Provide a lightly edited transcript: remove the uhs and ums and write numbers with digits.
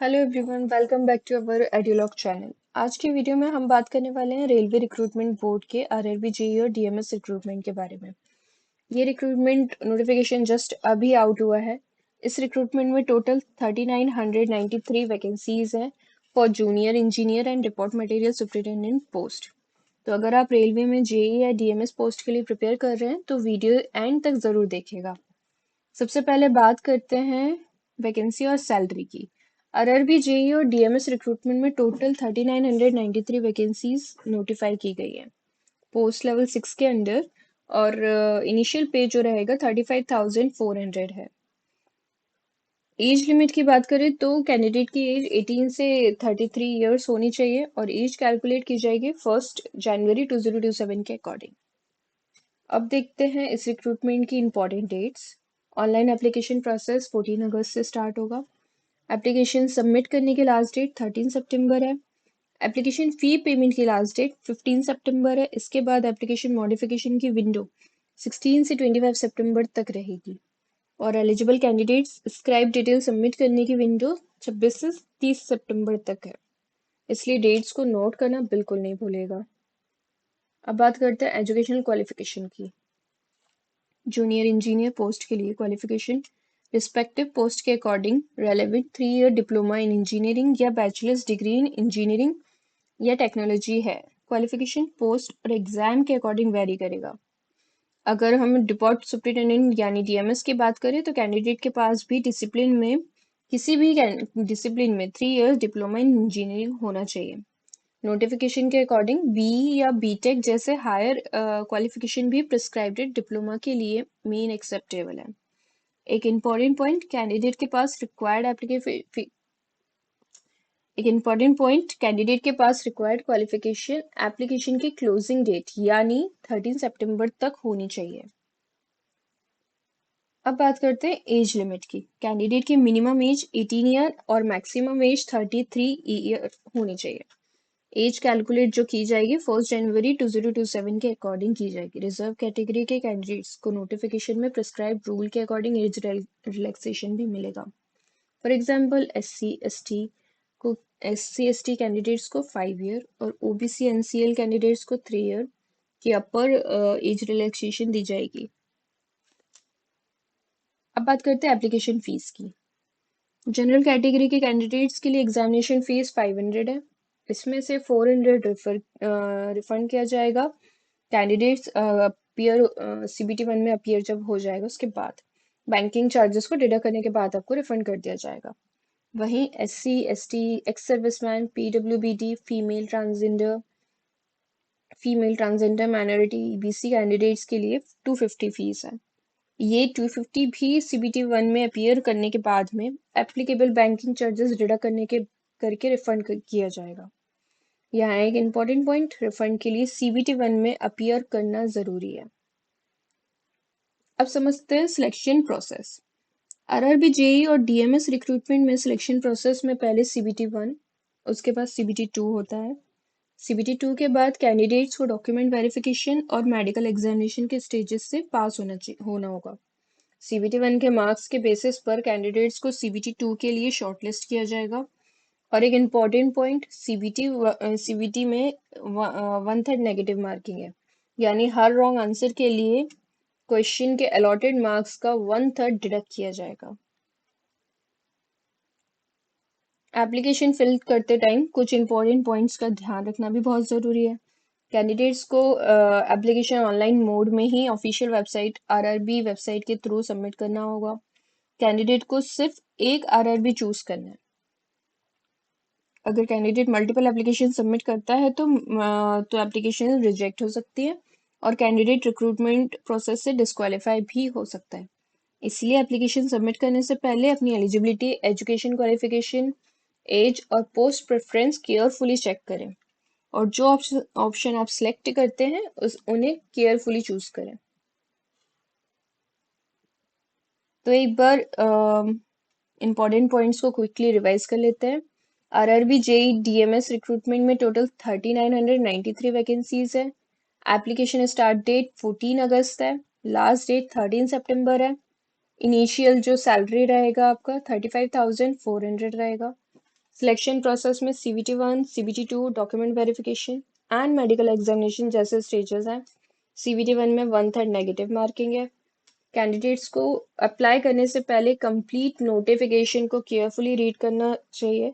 Hello everyone, welcome back to our Edulog channel. आज की video में हम बात करने वाले हैं रेलवे रिक्रूटमेंट बोर्ड के आरआरबी जेईई और डीएमएस रिक्रूटमेंट के बारे में। ये रिक्रूटमेंट नोटिफिकेशन जस्ट अभी आउट हुआ है। इस रिक्रूटमेंट में टोटल 3993 वैकेंसीज हैं for junior engineer and depot material superintendent post. तो अगर आप रेलवे में जेईई या डीएमएस पोस्ट के लिए प्रिपेयर कर रहे हैं तो वीडियो एंड तक जरूर देखिएगा। सबसे पहले बात करते हैं वैकेंसी और सैलरी की। आरआरबी जेईई और डीएमएस रिक्रूटमेंट में टोटल 3993 वैकेंसीज नोटिफाई की गई है पोस्ट लेवल 6 के अंडर। और इनिशियल पे जो रहेगा 35,400 है। एज लिमिट की बात करें तो कैंडिडेट की एज 18 से 33 इयर्स होनी चाहिए और एज कैलकुलेट की जाएगी 1 जनवरी 2027 के अकॉर्डिंग। अब देखते हैं इस रिक्रूटमेंट की important dates. Online application process 14 अगस्त से स्टार्ट होगा। एप्लीकेशन सबमिट करने की लास्ट डेट 13 सितंबर है। एप्लीकेशन फ़ी पेमेंट की लास्ट डेट 15 सितंबर है। इसके बाद एप्लीकेशन मॉडिफिकेशन की विंडो 16 से 25 सितंबर तक रहेगी और eligible candidates scribe detail submit करने की विंडो 26 से 30 सितंबर तक है, इसलिए डेट्स को नोट करना बिल्कुल नहीं भूलेगा। अब बात करते हैं एजुकेशनल क्वालिफिकेशन की। जूनियर इंजीनियर पोस्ट के लिए क्वालिफिकेशन रिस्पेक्टिव पोस्ट के according relevant 3 year diploma in engineering या बैचलर्स डिग्री इन इंजीनियरिंग या टेक्नोलॉजी है। क्वालिफिकेशन पोस्ट और एग्जाम के अकॉर्डिंग वेरी करेगा। अगर हम डिपोट सुपरिटेंडेंट यानी डीएमएस की बात करें तो कैंडिडेट के पास भी डिसिप्लिन में किसी भी डिसिप्लिन में 3 ईयर डिप्लोमा इन इंजीनियरिंग होना चाहिए। नोटिफिकेशन के अकॉर्डिंग बीई या बीटेक जैसे हायर क्वालिफिकेशन भी प्रिस्क्राइब्ड डिप्लोमा के लिए मेन एक्सेप्टेबल है। एक इम्पॉर्टेंट पॉइंट कैंडिडेट के पास रिक्वायर्ड क्वालिफिकेशन एप्लीकेशन की क्लोजिंग डेट यानी 13 सितंबर तक होनी चाहिए। अब बात करते हैं एज लिमिट की। कैंडिडेट की मिनिमम एज 18 ईयर और मैक्सिमम एज 33 ईयर होनी चाहिए। एज कैलकुलेट जो की जाएगी 1 जनवरी 2027 के अकॉर्डिंग की जाएगी। रिजर्व कैटेगरी के कैंडिडेट्स को नोटिफिकेशन में प्रिस्क्राइब रूल के अकॉर्डिंग एज रिलैक्सेशन भी मिलेगा। For example S C S T candidates को 5 ईयर और ओबीसी एनसीएल कैंडिडेट्स को 3 ईयर की अपर एज रिलैक्सेशन दी जाएगी। अब बात करते हैं एप्लीकेशन फीस की। जनरल कैटेगरी के कैंडिडेट्स के लिए एग्जामिनेशन फीस 500 है। इसमें से 400 रिफंड किया जाएगा कैंडिडेट्स अपीयर CBT 1 में अपीयर जब हो जाएगा उसके बाद। बैंकिंग चार्जेस को डिडक्ट करने के बाद आपको रिफंड कर दिया जाएगा। वहीं SC ST ex serviceman PWBD female transgender minority EBC candidates के लिए 250 फीस है। ये 250 भी CBT 1 में अपीयर करने के बाद में एप्लीकेबल बैंकिंग चार्जेस डिडक्ट करके रिफंड किया जाएगा। यहाँ एक इम्पॉर्टेंट पॉइंट, रिफंड के लिए CBT 1 में अपीयर करना जरूरी है। अब समझते हैं सिलेक्शन प्रोसेस। आरआरबी जेईई और डीएमएस रिक्रूटमेंट में सिलेक्शन प्रोसेस में पहले CBT 1, उसके बाद CBT 2 होता है। CBT 2 के बाद कैंडिडेट्स को डॉक्यूमेंट वेरिफिकेशन और मेडिकल एग्जामिनेशन के स्टेजेस से पास होना होगा। CBT 1 के मार्क्स के बेसिस पर कैंडिडेट्स को CBT 2 के लिए शॉर्टलिस्ट किया जाएगा। और एक इम्पॉर्टेंट पॉइंट, CBT में 1/3 नेगेटिव मार्किंग है, यानी हर रॉन्ग आंसर के लिए क्वेश्चन के अलॉटेड मार्क्स का 1/3 डिडक्ट किया जाएगा। एप्लीकेशन फिल करते टाइम कुछ इंपॉर्टेंट पॉइंट्स का ध्यान रखना भी बहुत ज़रूरी है। कैंडिडेट्स को एप्लीकेशन ऑनलाइन मोड में ही ऑफिशियल वेबसाइट आरआरबी वेबसाइट के थ्रू सबमिट करना होगा। कैंडिडेट को सिर्फ एक आरआरबी चूज करना है। अगर कैंडिडेट मल्टीपल एप्लीकेशन सबमिट करता है तो एप्लीकेशन रिजेक्ट हो सकती है और कैंडिडेट रिक्रूटमेंट प्रोसेस से डिस्क्वालीफाई भी हो सकता है। इसलिए एप्लीकेशन सबमिट करने से पहले अपनी एलिजिबिलिटी, एजुकेशन क्वालिफिकेशन, एज और पोस्ट प्रेफरेंस केयरफुली चेक करें और जो ऑप्शन आप सिलेक्ट करते हैं उन्हें केयरफुली चूज करें। तो एक बार इंपॉर्टेंट पॉइंट्स को क्विकली रिवाइज कर लेते हैं। आरआरबी जेईई डीएमएस रिक्रूटमेंट में टोटल 3993 वैकेंसीज है। एप्लीकेशन स्टार्ट डेट 14 अगस्त है। लास्ट डेट 13 सितंबर है। इनिशियल जो सैलरी रहेगा आपका 35,400 रहेगा। सिलेक्शन प्रोसेस में CBT 1, CBT 2, document verification and medical examination जैसे स्टेजेस हैं। CBT 1 में 1/3 नेगेटिव मार्किंग है। कैंडिडेट्स को अप्लाई करने से पहले कंप्लीट नोटिफिकेशन को केयरफुली रीड करना चाहिए